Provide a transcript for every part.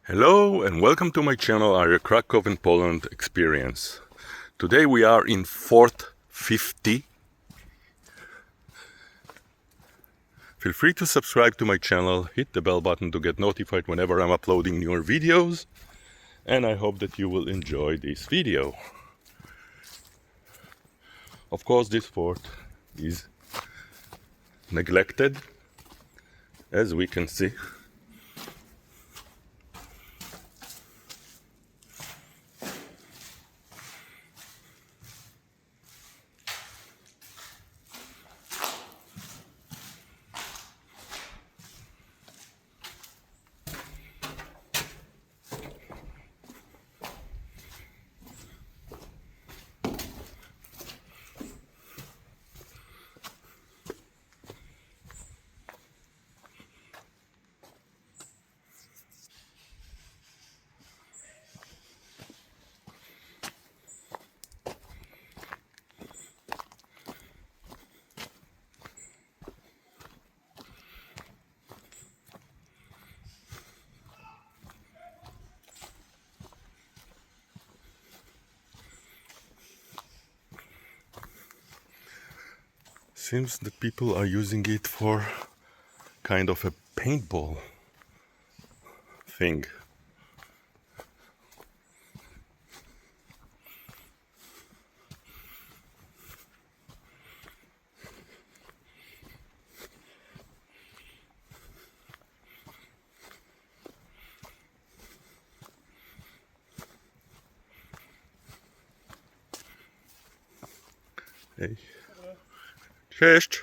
Hello and welcome to my channel, Area Krakow in Poland Experience. Today we are in Fort 50. Feel free to subscribe to my channel, hit the bell button to get notified whenever I'm uploading newer videos, and I hope that you will enjoy this video. Of course, this fort is neglected, as we can see. Seems that people are using it for kind of a paintball thing. Hej. Cześć!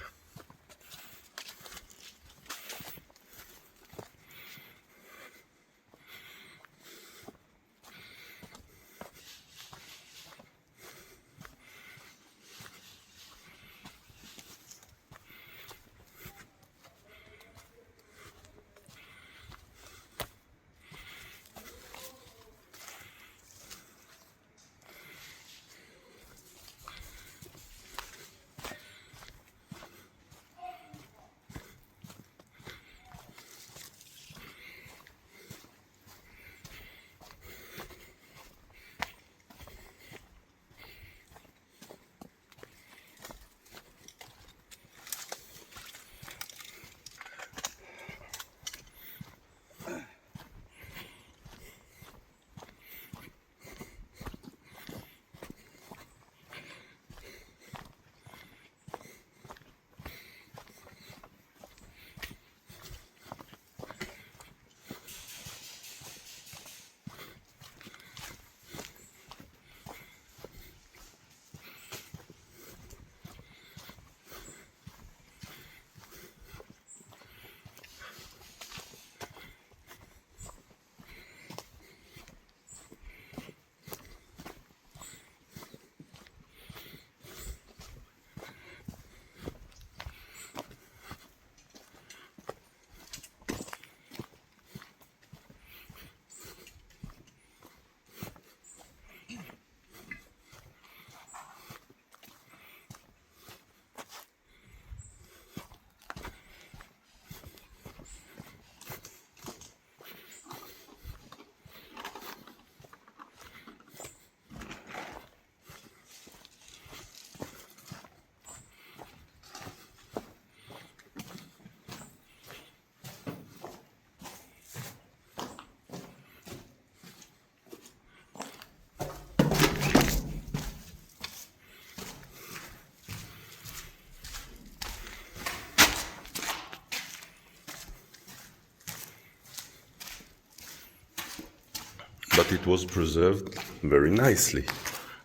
But it was preserved very nicely,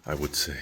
I would say.